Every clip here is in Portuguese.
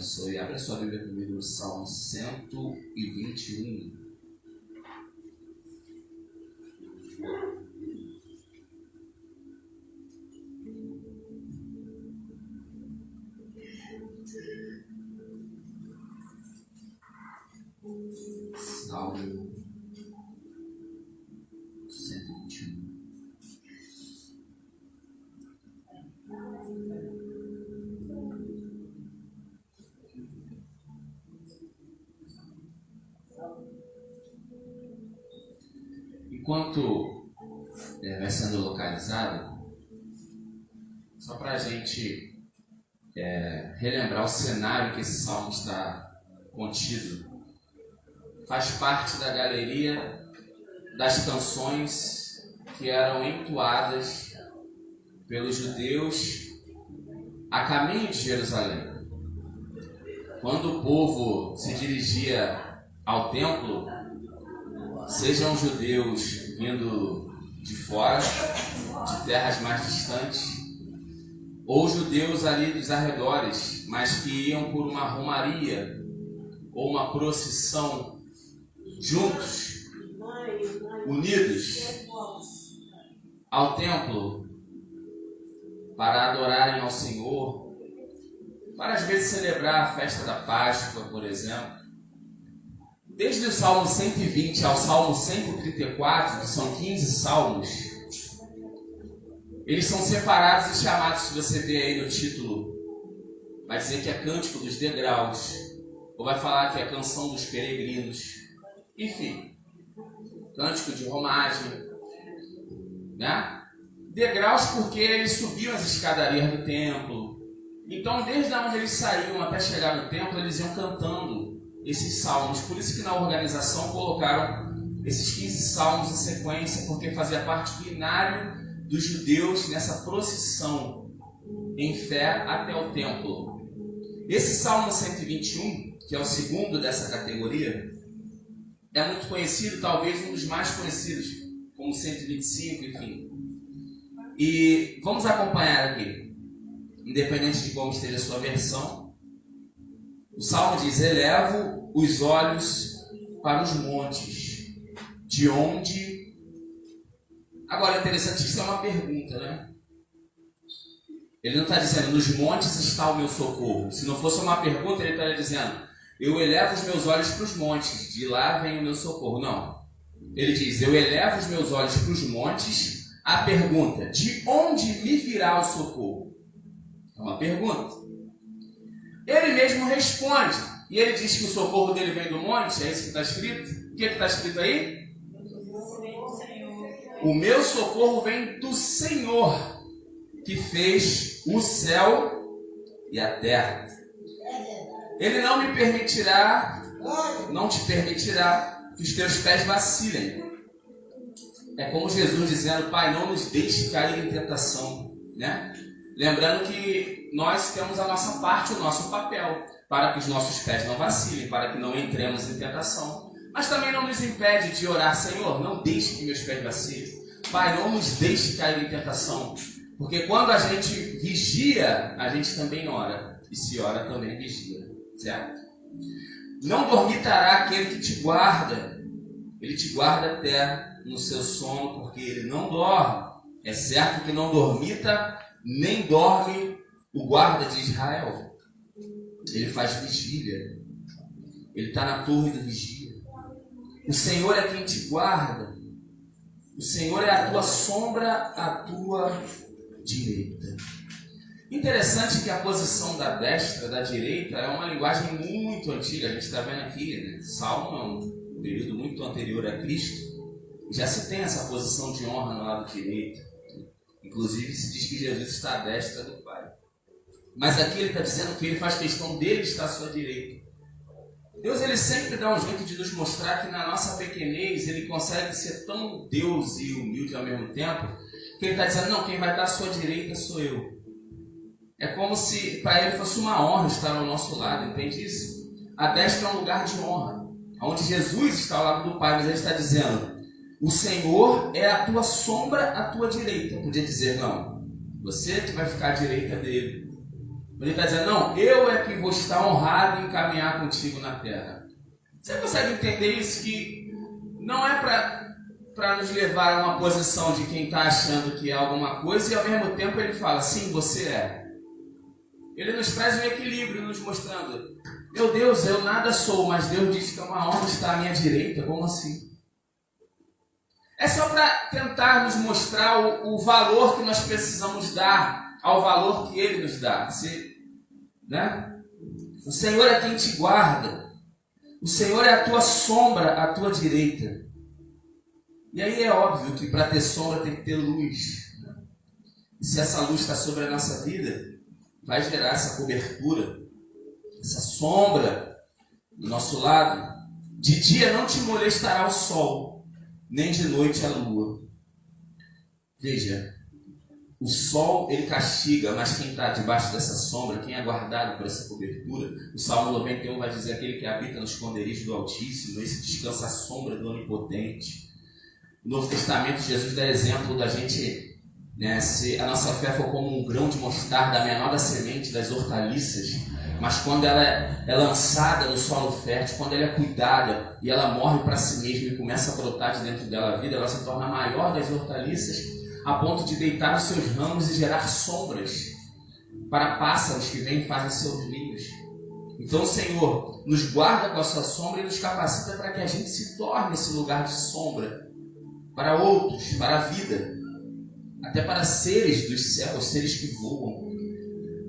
abençoe. Abra sua Bíblia comigo no Salmo 121. Salmo 121. Enquanto vai sendo localizado, só para a gente relembrar o cenário que esse salmo está contido, faz parte da galeria das canções que eram entoadas pelos judeus a caminho de Jerusalém. Quando o povo se dirigia ao templo, sejam judeus vindo de fora, de terras mais distantes, ou judeus ali dos arredores, mas que iam por uma romaria ou uma procissão juntos, unidos ao templo para adorarem ao Senhor, para às vezes celebrar a festa da Páscoa, por exemplo. Desde o Salmo 120 ao Salmo 134, que são 15 salmos, eles são separados e chamados, se você ver aí no título, vai dizer que é Cântico dos Degraus, ou vai falar que é Canção dos Peregrinos, enfim, Cântico de Romagem, né? Degraus porque eles subiam as escadarias do templo. Então, desde onde eles saíam até chegar no templo, eles iam cantando esses salmos. Por isso que na organização colocaram esses 15 salmos em sequência, porque fazia parte do inário dos judeus nessa procissão em fé até o templo. Esse Salmo 121, que é o segundo dessa categoria, é muito conhecido, talvez um dos mais conhecidos, como 125, enfim. E vamos acompanhar aqui, independente de como esteja a sua versão. O Salmo diz: elevo os olhos para os montes, de onde... Agora é interessante que isso é uma pergunta, né? Ele não está dizendo, nos montes está o meu socorro. Se não fosse uma pergunta, ele estaria dizendo, eu elevo os meus olhos para os montes, de lá vem o meu socorro. Não. Ele diz, eu elevo os meus olhos para os montes. A pergunta, de onde me virá o socorro? É uma pergunta. Ele mesmo responde, e ele diz que o socorro dele vem do monte, é isso que está escrito? O que está escrito aí? O meu socorro vem do Senhor, que fez o céu e a terra. Ele não me permitirá, não te permitirá que os teus pés vacilem. É como Jesus dizendo, Pai, não nos deixe cair em tentação, né? Lembrando que nós temos a nossa parte, o nosso papel, para que os nossos pés não vacilem, para que não entremos em tentação. Mas também não nos impede de orar, Senhor, não deixe que meus pés vacilem. Pai, não nos deixe cair em tentação. Porque quando a gente vigia, a gente também ora. E se ora, também vigia. Certo? Não dormitará aquele que te guarda. Ele te guarda até no seu sono, porque ele não dorme. É certo que não dormita, nem dorme o guarda de Israel. Ele faz vigília. Ele está na torre do vigia. O Senhor é quem te guarda. O Senhor é a tua sombra, a tua direita. Interessante que a posição da destra, da direita, é uma linguagem muito antiga. A gente está vendo aqui, né? Salmo é um período muito anterior a Cristo. Já se tem essa posição de honra no lado direito. Inclusive se diz que Jesus está à destra do Pai. Mas aqui ele está dizendo que ele faz questão dele estar à sua direita. Deus ele sempre dá um jeito de nos mostrar que na nossa pequenez ele consegue ser tão Deus e humilde ao mesmo tempo, que ele está dizendo, não, quem vai estar à sua direita sou eu. É como se para ele fosse uma honra estar ao nosso lado, entende isso? A destra é um lugar de honra, onde Jesus está ao lado do Pai, mas ele está dizendo, o Senhor é a tua sombra à tua direita. Eu podia dizer, não, você que vai ficar à direita dele. Ele está dizendo, não, eu é que vou estar honrado em caminhar contigo na terra. Você consegue entender isso? Que não é para nos levar a uma posição de quem está achando que é alguma coisa e ao mesmo tempo ele fala, sim, você é. Ele nos traz um equilíbrio, nos mostrando, meu Deus, eu nada sou, mas Deus diz que é uma honra estar à minha direita, como assim? É só para tentar nos mostrar o valor que nós precisamos dar ao valor que Ele nos dá. Né? O Senhor é quem te guarda. O Senhor é a tua sombra à tua direita. E aí é óbvio que para ter sombra tem que ter luz. E se essa luz está sobre a nossa vida, vai gerar essa cobertura, essa sombra do nosso lado. De dia não te molestará o sol, nem de noite a lua. Veja, o sol ele castiga, mas quem está debaixo dessa sombra, quem é guardado por essa cobertura, o Salmo 91 vai dizer aquele que habita no esconderijo do Altíssimo, esse descansa à sombra do Onipotente. No Novo Testamento, Jesus dá exemplo da gente, né, se a nossa fé for como um grão de mostarda, a menor da semente das hortaliças, mas quando ela é lançada no solo fértil, quando ela é cuidada e ela morre para si mesma e começa a brotar de dentro dela a vida, ela se torna a maior das hortaliças, a ponto de deitar os seus ramos e gerar sombras para pássaros que vêm e fazem seus ninhos. Então o Senhor nos guarda com a sua sombra e nos capacita para que a gente se torne esse lugar de sombra para outros, para a vida, até para seres dos céus, seres que voam.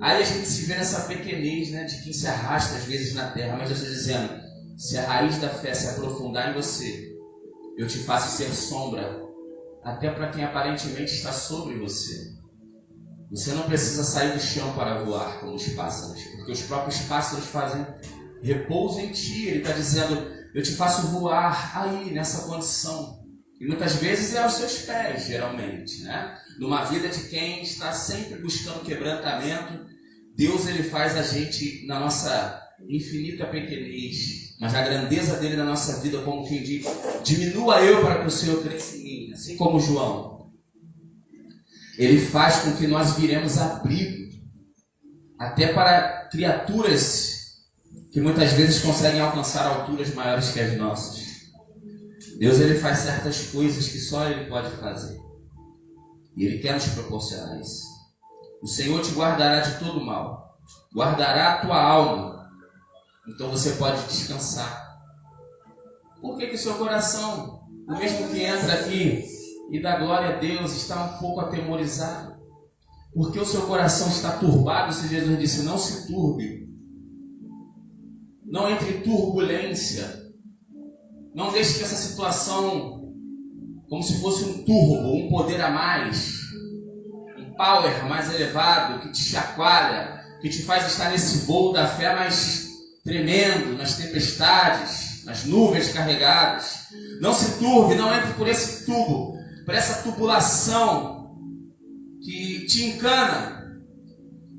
Aí a gente se vê nessa pequenez, né, de quem se arrasta às vezes na terra, mas eu estou dizendo, se a raiz da fé se aprofundar em você, eu te faço ser sombra, até para quem aparentemente está sobre você. Você não precisa sair do chão para voar como os pássaros, porque os próprios pássaros fazem repouso em ti. Ele está dizendo, eu te faço voar aí, nessa condição. E muitas vezes é aos seus pés, geralmente, né? Numa vida de quem está sempre buscando quebrantamento, Deus ele faz a gente na nossa infinita pequenez, mas a grandeza dele na nossa vida, como quem diz, diminua eu para que o Senhor cresça em mim, assim como João. Ele faz com que nós viremos abrigo, até para criaturas que muitas vezes conseguem alcançar alturas maiores que as nossas. Deus ele faz certas coisas que só Ele pode fazer. E Ele quer nos proporcionar isso. O Senhor te guardará de todo mal. Guardará a tua alma. Então você pode descansar. Por que o seu coração, o mesmo que entra aqui e dá glória a Deus, está um pouco atemorizado? Porque o seu coração está turbado, se Jesus disse, não se turbe. Não entre em turbulência. Não deixe que essa situação, como se fosse um turbo, um poder a mais, um power mais elevado, que te chacoalha, que te faz estar nesse voo da fé mais tremendo, nas tempestades, nas nuvens carregadas. Não se turbe, não entre por esse tubo, por essa tubulação que te encana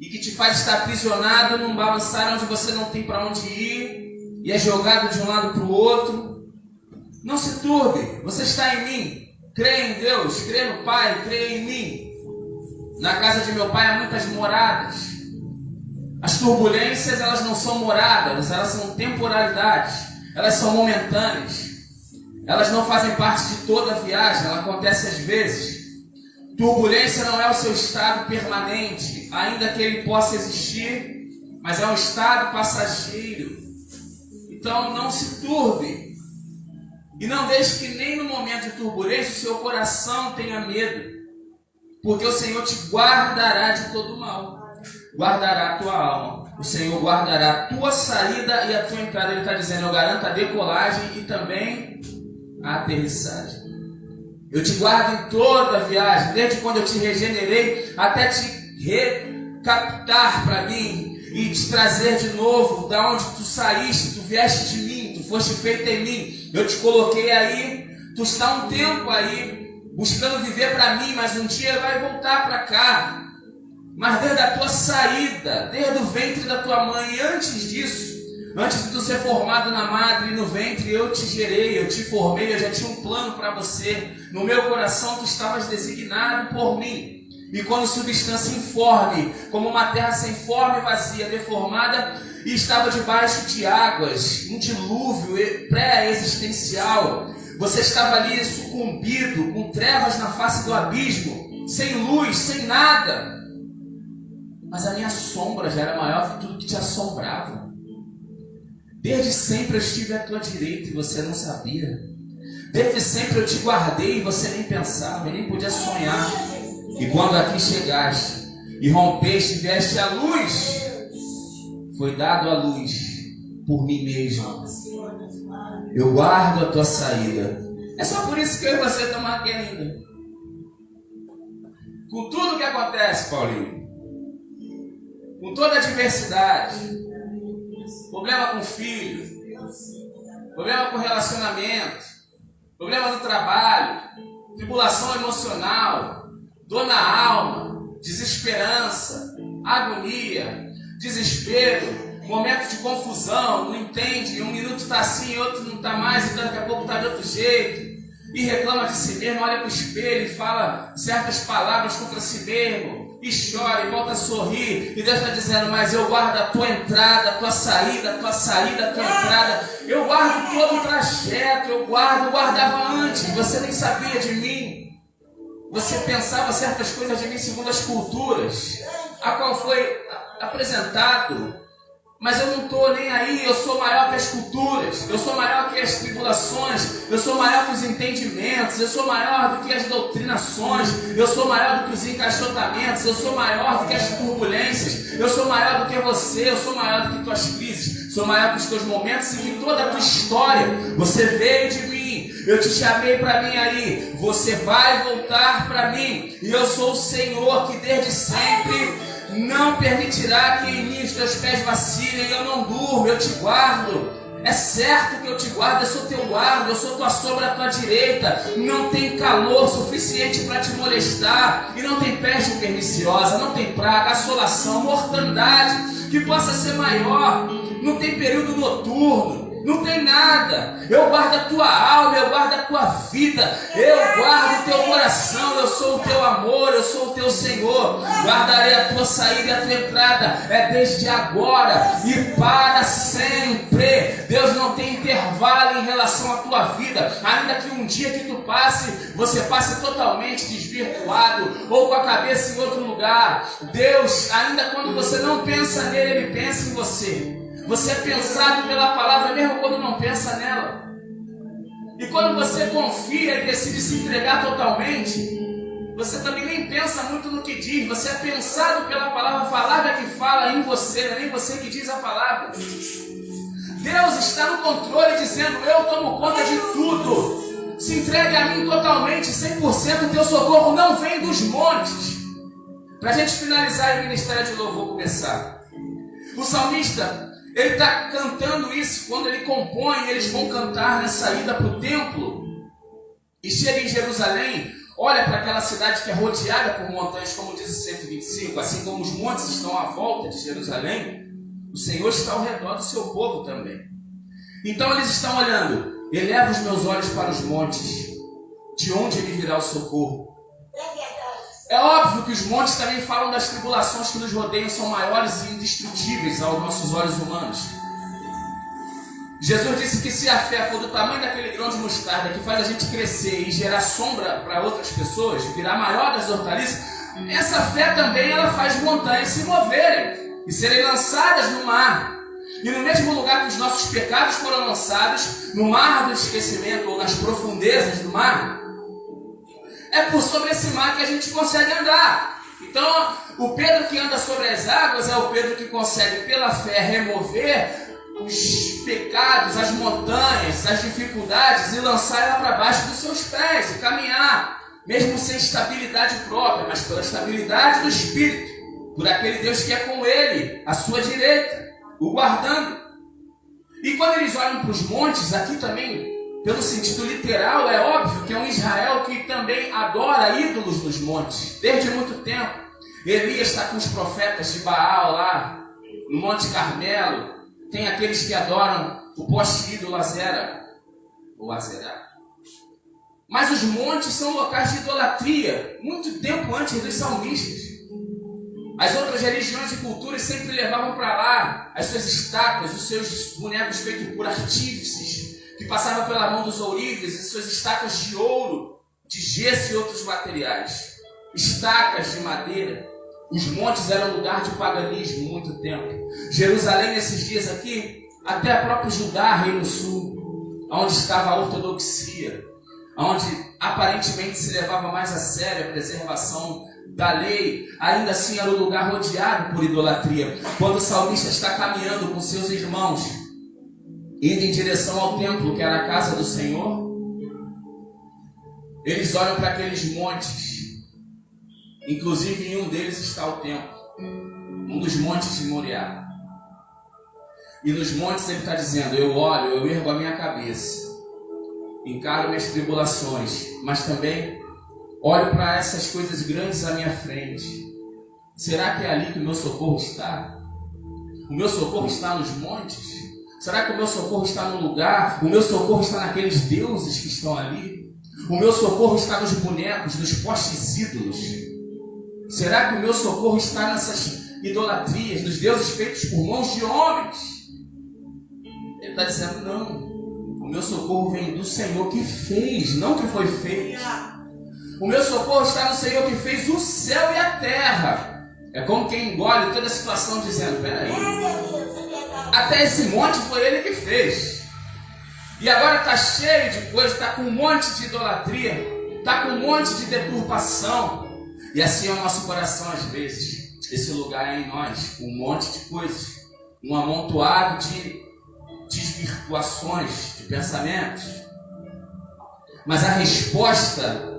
e que te faz estar aprisionado num balançar onde você não tem para onde ir e é jogado de um lado para o outro. Não se turbe, você está em mim, crê em Deus, crê no Pai, crê em mim. Na casa de meu Pai há muitas moradas. As turbulências, elas não são moradas, elas são temporalidades, elas são momentâneas. Elas não fazem parte de toda a viagem, ela acontece às vezes. Turbulência não é o seu estado permanente, ainda que ele possa existir, mas é um estado passageiro. Então não se turbe. E não deixe que nem no momento de turbulência o seu coração tenha medo, porque o Senhor te guardará de todo mal, guardará a tua alma, o Senhor guardará a tua saída e a tua entrada. Ele está dizendo, eu garanto a decolagem e também a aterrissagem. Eu te guardo em toda a viagem, desde quando eu te regenerei até te recaptar para mim e te trazer de novo da onde tu saíste, tu vieste de mim, tu foste feita em mim. Eu te coloquei aí, tu está um tempo aí, buscando viver para mim, mas um dia vai voltar para cá. Mas desde a tua saída, desde o ventre da tua mãe, antes disso, antes de tu ser formado na madre e no ventre, eu te gerei, eu te formei, eu já tinha um plano para você. No meu coração tu estavas designado por mim. e quando substância informe, como uma terra sem forma e vazia, deformada, e estava debaixo de águas, um dilúvio pré-existencial. Você estava ali sucumbido, com trevas na face do abismo, sem luz, sem nada. Mas a minha sombra já era maior que tudo que te assombrava. Desde sempre eu estive à tua direita e você não sabia. Desde sempre eu te guardei e você nem pensava, nem podia sonhar. E quando aqui chegaste e rompeste, vieste a luz, foi dado a luz por mim mesmo. Eu guardo a tua saída. É só por isso que eu e você estamos aqui ainda. Com tudo que acontece, Paulinho, com toda a adversidade, problema com o filho, problema com relacionamento, problema no trabalho, tribulação emocional, dor na alma, desesperança, agonia, desespero, momento de confusão, não entende, um minuto está assim, outro não está mais, e daqui a pouco está de outro jeito, e reclama de si mesmo, olha para o espelho e fala certas palavras contra si mesmo, e chora e volta a sorrir, e Deus está dizendo, mas eu guardo a tua entrada, a tua saída, a tua saída, a tua entrada, eu guardo todo o trajeto, eu guardava antes, você nem sabia de mim, você pensava certas coisas de mim segundo as culturas, a qual foi apresentado, mas eu não estou nem aí, eu sou maior que as culturas, eu sou maior que as tribulações, eu sou maior que os entendimentos, eu sou maior do que as doutrinações, eu sou maior do que os encaixotamentos, eu sou maior do que as turbulências, eu sou maior do que você, eu sou maior do que tuas crises, sou maior que os teus momentos e que toda a tua história. Você veio de mim, eu te chamei para mim aí, você vai voltar para mim, e eu sou o Senhor que desde sempre não permitirá que em mim os teus pés vacilem. Eu não durmo, eu te guardo. É certo que eu te guardo, eu sou teu guarda, eu sou tua sombra à tua direita. Não tem calor suficiente para te molestar, e não tem peste perniciosa, não tem praga, assolação, mortandade que possa ser maior. Não tem período noturno, não tem nada. Eu guardo a tua alma, eu guardo a tua vida, eu guardo o teu coração, eu sou o teu amor, eu sou o teu Senhor. Guardarei a tua saída e a tua entrada, é desde agora e para sempre. Deus não tem intervalo em relação à tua vida, ainda que um dia que tu você passe totalmente desvirtuado ou com a cabeça em outro lugar. Deus, ainda quando você não pensa nele, ele pensa em você. Você é pensado pela palavra mesmo quando não pensa nela. E quando você confia e decide se entregar totalmente, você também nem pensa muito no que diz. Você é pensado pela palavra, a palavra que fala em você, não é nem você que diz a palavra. Deus está no controle dizendo, eu tomo conta de tudo. Se entregue a mim totalmente, 100%, o teu socorro não vem dos montes. Para a gente finalizar e o ministério de louvor começar. O salmista, ele está cantando isso quando ele compõe, eles vão cantar na saída para o templo. E chega em Jerusalém, olha para aquela cidade que é rodeada por montanhas, como diz o 125, assim como os montes estão à volta de Jerusalém, o Senhor está ao redor do seu povo também. Então eles estão olhando, eleva os meus olhos para os montes, de onde me virá o socorro? É óbvio que os montes também falam das tribulações que nos rodeiam, são maiores e indestrutíveis aos nossos olhos humanos. Jesus disse que se a fé for do tamanho daquele grão de mostarda que faz a gente crescer e gerar sombra para outras pessoas, virar maior das hortaliças, essa fé também ela faz montanhas se moverem e serem lançadas no mar. E no mesmo lugar que os nossos pecados foram lançados, no mar do esquecimento ou nas profundezas do mar, é por sobre esse mar que a gente consegue andar. Então, o Pedro que anda sobre as águas é o Pedro que consegue, pela fé, remover os pecados, as montanhas, as dificuldades e lançar ela para baixo dos seus pés e caminhar, mesmo sem estabilidade própria, mas pela estabilidade do Espírito, por aquele Deus que é com ele, à sua direita, o guardando. E quando eles olham para os montes, aqui também, pelo sentido literal, é óbvio que é um Israel que também adora ídolos nos montes, desde muito tempo. Elias está com os profetas de Baal lá, no Monte Carmelo. Tem aqueles que adoram o poste ídolo Azera, ou Azerá. Mas os montes são locais de idolatria, muito tempo antes dos salmistas. As outras religiões e culturas sempre levavam para lá as suas estátuas, os seus bonecos feitos por artífices, que passavam pela mão dos ourives, as suas estacas de ouro, de gesso e outros materiais, estacas de madeira. Os montes eram lugar de paganismo muito tempo. Jerusalém, nesses dias aqui, até a própria Judá, Reino Sul, onde estava a ortodoxia, onde aparentemente se levava mais a sério a preservação da lei, ainda assim era um lugar rodeado por idolatria. Quando o salmista está caminhando com seus irmãos, indo em direção ao templo, que era a casa do Senhor, eles olham para aqueles montes. Inclusive em um deles está o templo, um dos montes de Moriá. E nos montes ele está dizendo: eu olho, eu ergo a minha cabeça, encaro minhas tribulações, mas também olho para essas coisas grandes à minha frente. Será que é ali que o meu socorro está? O meu socorro está nos montes? Será que o meu socorro está no lugar? O meu socorro está naqueles deuses que estão ali? O meu socorro está nos bonecos, nos postes ídolos? Será que o meu socorro está nessas idolatrias, nos deuses feitos por mãos de homens? Ele está dizendo: não, o meu socorro vem do Senhor que fez, não que foi feito. O meu socorro está no Senhor que fez o céu e a terra. É como quem engole toda a situação dizendo: peraí, até esse monte foi ele que fez. E agora está cheio de coisa, está com um monte de idolatria, está com um monte de deturpação. E assim é o nosso coração às vezes. Esse lugar é em nós, um monte de coisas, um amontoado de desvirtuações, de pensamentos. Mas a resposta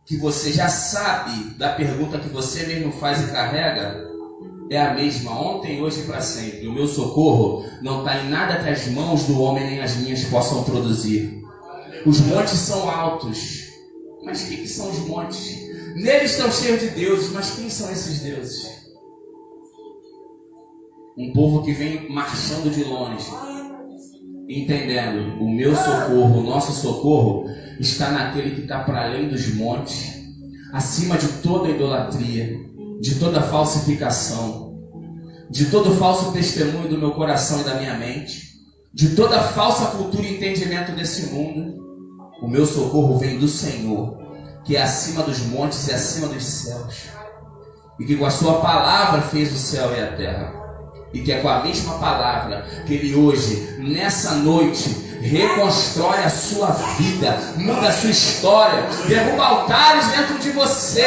que você já sabe da pergunta que você mesmo faz e carrega é a mesma, ontem, hoje e para sempre. O meu socorro não está em nada que as mãos do homem nem as minhas possam produzir. Os montes são altos, mas o que são os montes? Neles estão cheios de deuses, mas quem são esses deuses? Um povo que vem marchando de longe, entendendo: o meu socorro, o nosso socorro está naquele que está para além dos montes, acima de toda idolatria, de toda falsificação, de todo falso testemunho do meu coração e da minha mente, de toda falsa cultura e entendimento desse mundo. O meu socorro vem do Senhor, que é acima dos montes e acima dos céus, e que com a sua palavra fez o céu e a terra, e que é com a mesma palavra que ele hoje, nessa noite, reconstrói a sua vida, muda a sua história, derruba altares dentro de você,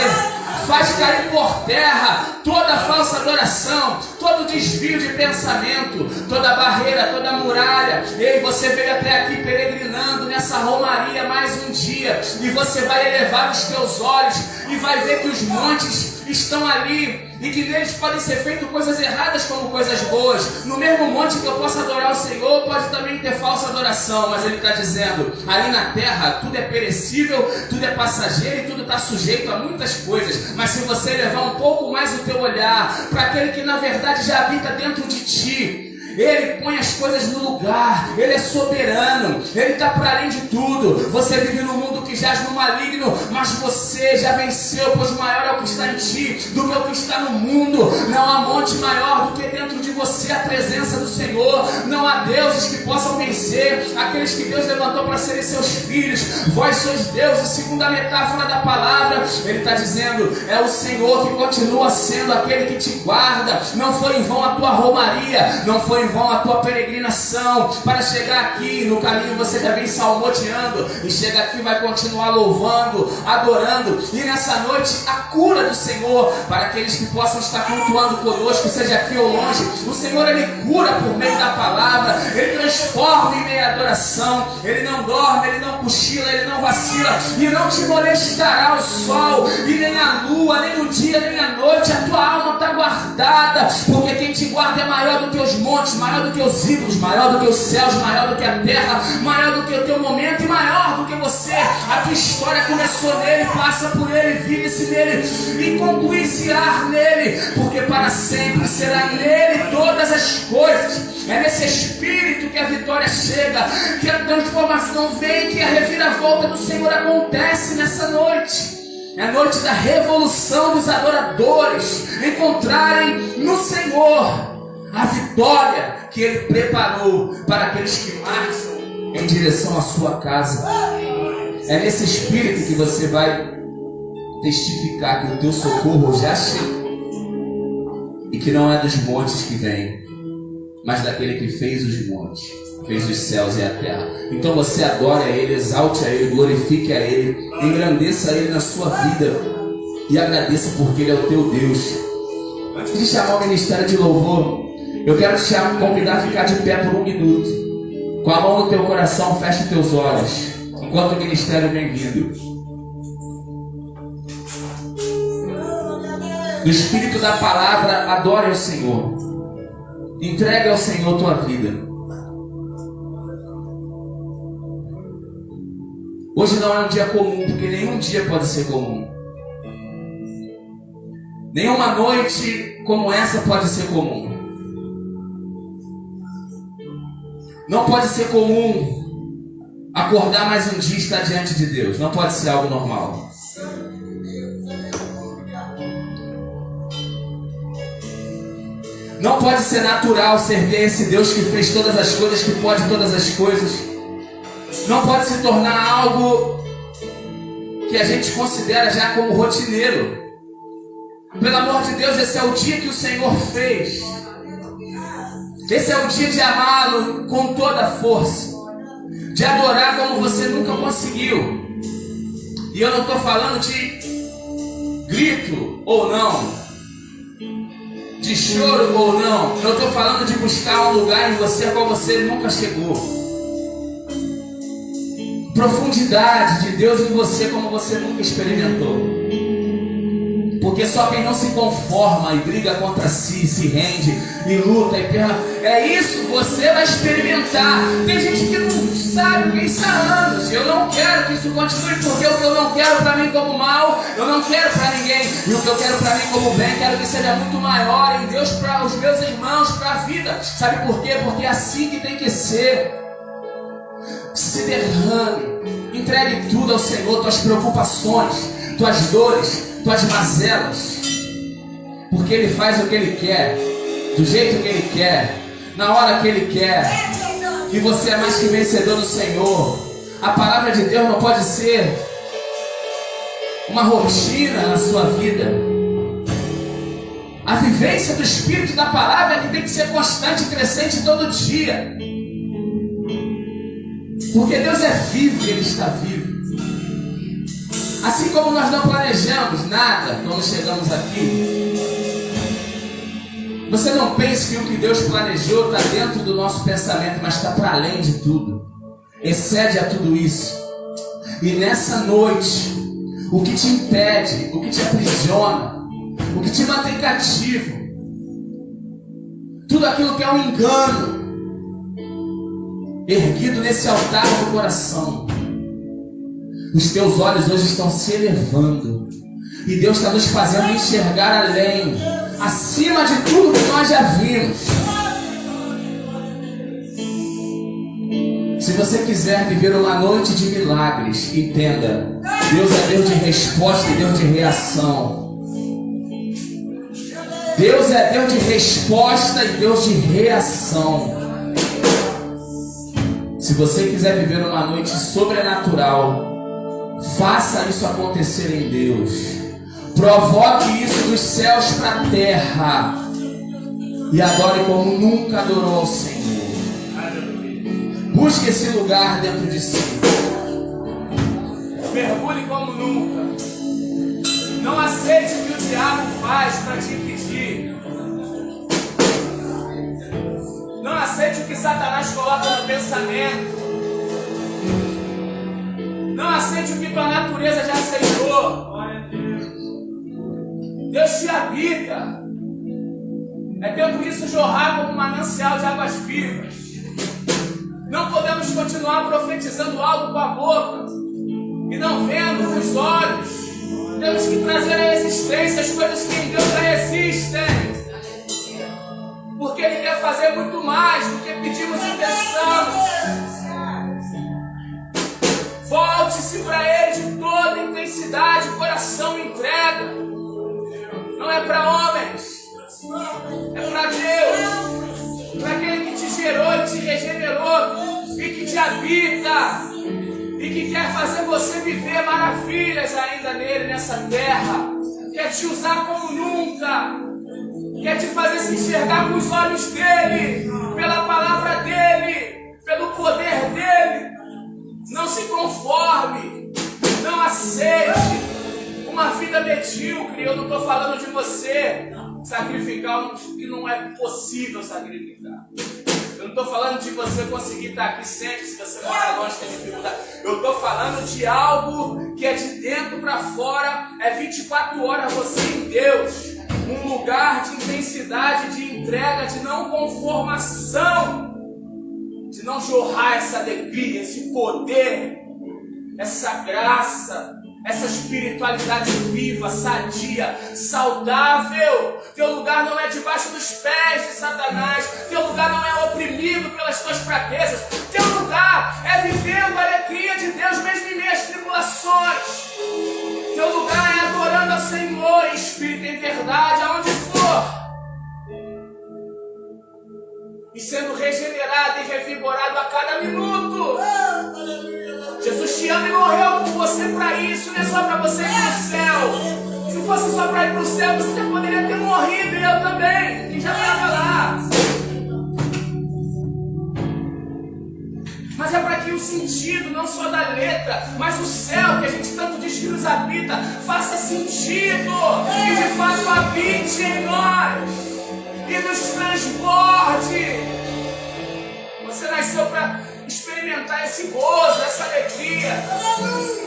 faz cair por terra toda falsa adoração, todo desvio de pensamento, toda barreira, toda muralha. E você veio até aqui peregrinando nessa romaria mais um dia, e você vai elevar os teus olhos e vai ver que os montes estão ali, e que neles podem ser feitas coisas erradas como coisas boas. No mesmo monte que eu posso adorar o Senhor, pode também ter falsa adoração. Mas ele está dizendo: ali na terra tudo é perecível, tudo é passageiro e tudo está sujeito a muitas coisas. Mas se você levar um pouco mais o teu olhar para aquele que na verdade já habita dentro de ti, ele põe as coisas no lugar, ele é soberano, ele está para além de tudo. Você vive num mundo que jaz no maligno, mas você já venceu, pois maior é o que está em ti do que o que está no mundo. Não há monte maior do que dentro de você a presença do Senhor. Não há deuses que possam vencer aqueles que Deus levantou para serem seus filhos. Vós sois deuses, segundo a metáfora da palavra. Ele está dizendo: é o Senhor que continua sendo aquele que te guarda. Não foi em vão a tua romaria, não foi em vão a tua peregrinação. Para chegar aqui no caminho você já vem salmodiando, e chega aqui vai continuar louvando, adorando. E nessa noite a cura do Senhor para aqueles que possam estar cultuando conosco, seja aqui ou longe. O Senhor, ele cura por meio da palavra, ele transforma em meia adoração. Ele não dorme, ele não cochila, ele não vacila, e não te molestará o sol, e nem a lua, nem o dia, nem a noite. A tua alma está guardada, porque quem te guarda é maior do que os montes, maior do que os ídolos, maior do que os céus, maior do que a terra, maior do que o teu momento e maior do que você. A tua história começou nele, passa por ele, vive-se nele e conclui-se-á nele, porque para sempre será nele todas as coisas. É nesse Espírito que é vitória chega, que a transformação vem, que a reviravolta do Senhor acontece nessa noite. É a noite da revolução dos adoradores encontrarem no Senhor a vitória que Ele preparou para aqueles que marcham em direção à sua casa. É nesse espírito que você vai testificar que o teu socorro já chegou e que não é dos montes que vem, mas daquele que fez os montes, fez os céus e a terra. Então você adore a Ele, exalte a Ele, glorifique a Ele, engrandeça a Ele na sua vida e agradeça porque Ele é o teu Deus. Antes de chamar o ministério de louvor, eu quero te convidar a ficar de pé por 1 minuto. Com a mão no teu coração, feche teus olhos, enquanto o ministério vem vindo. No espírito da palavra, adore ao Senhor. Entregue ao Senhor tua vida. Hoje não é um dia comum, porque nenhum dia pode ser comum. Nenhuma noite como essa pode ser comum. Não pode ser comum acordar mais um dia e estar diante de Deus. Não pode ser algo normal. Não pode ser natural servir a esse Deus que fez todas as coisas, que pode todas as coisas. Não pode se tornar algo que a gente considera já como rotineiro. Pelo amor de Deus, esse é o dia que o Senhor fez. Esse é o dia de amá-lo com toda a força, de adorar como você nunca conseguiu. E eu não estou falando de grito ou não, de choro ou não. Eu estou falando de buscar um lugar em você a qual você nunca chegou. Profundidade de Deus em você como você nunca experimentou. Porque só quem não se conforma e briga contra si, se rende e luta e é isso que você vai experimentar. Tem gente que não sabe o que é isso há anos. Eu não quero que isso continue, porque o que eu não quero para mim como mal, eu não quero para ninguém. E o que eu quero para mim como bem, quero que seja muito maior em Deus, para os meus irmãos, para a vida. Sabe por quê? Porque é assim que tem que ser. Se derrame, entregue tudo ao Senhor, tuas preocupações, tuas dores, tuas mazelas, porque Ele faz o que Ele quer, do jeito que Ele quer, na hora que Ele quer, e você é mais que vencedor no Senhor. A palavra de Deus não pode ser uma rotina na sua vida. A vivência do Espírito da palavra é que tem que ser constante e crescente todo dia, porque Deus é vivo e Ele está vivo. Assim como nós não planejamos nada quando chegamos aqui, você não pense que o que Deus planejou está dentro do nosso pensamento, mas está para além de tudo, excede a tudo isso. E nessa noite, o que te impede, o que te aprisiona, o que te mantém cativo, tudo aquilo que é um engano, erguido nesse altar do coração, os teus olhos hoje estão se elevando. E Deus está nos fazendo enxergar além, acima de tudo que nós já vimos. Se você quiser viver uma noite de milagres, entenda: Deus é Deus de resposta e Deus de reação. Deus é Deus de resposta e Deus de reação. Se você quiser viver uma noite sobrenatural, faça isso acontecer em Deus. Provoque isso dos céus para a terra. E adore como nunca adorou ao Senhor. Busque esse lugar dentro de si. Mergulhe como nunca. Não aceite o que o diabo faz para te impedir. Não aceite o que Satanás coloca no pensamento. Não aceite o que tua natureza já aceitou. Deus te habita. É tempo disso jorrar como um manancial de águas vivas. Não podemos continuar profetizando algo com a boca e não vendo com os olhos. Temos que trazer à existência as coisas que em Deus já existem. Porque Ele quer fazer muito mais do que pedimos e pensamos. não é para homens, é para Deus, para aquele que te gerou e te regenerou e que te habita e que quer fazer você viver maravilhas ainda nele, nessa terra. Quer te usar como nunca, quer te fazer se enxergar com os olhos dele, pela palavra dele, pelo poder dele. Não se conforme, não aceite uma vida medíocre. Eu não estou falando de você sacrificar o que não é possível sacrificar. Eu não estou falando de você conseguir estar aqui sempre, se você mora longe, tem dificuldade. Eu estou falando de algo que é de dentro para fora, é 24 horas você em Deus. Um lugar de intensidade, de entrega, de não conformação, de não jorrar essa alegria, esse poder, essa graça, essa espiritualidade viva, sadia, saudável. Teu lugar não é debaixo dos pés de Satanás. Teu lugar não é oprimido pelas tuas fraquezas. Teu lugar é vivendo a alegria de Deus mesmo em meio às tribulações. Teu lugar é adorando ao Senhor em espírito e em verdade, aonde for. E sendo regenerado e revigorado a cada minuto. Jesus te ama e morreu por você para isso, não é só para você ir para o céu. Se fosse só para ir para o céu, você já poderia ter morrido, e eu também, que já estava lá. Mas é para que o sentido, não só da letra, mas o céu, que a gente tanto diz que nos habita, faça sentido e de fato habite em nós e nos transborde. Você nasceu para experimentar esse gozo, essa alegria.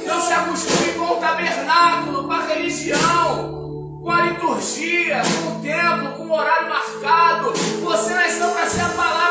Não se acostume com o tabernáculo, com a religião, com a liturgia, com o templo, com o horário marcado. Você nasceu para ser a palavra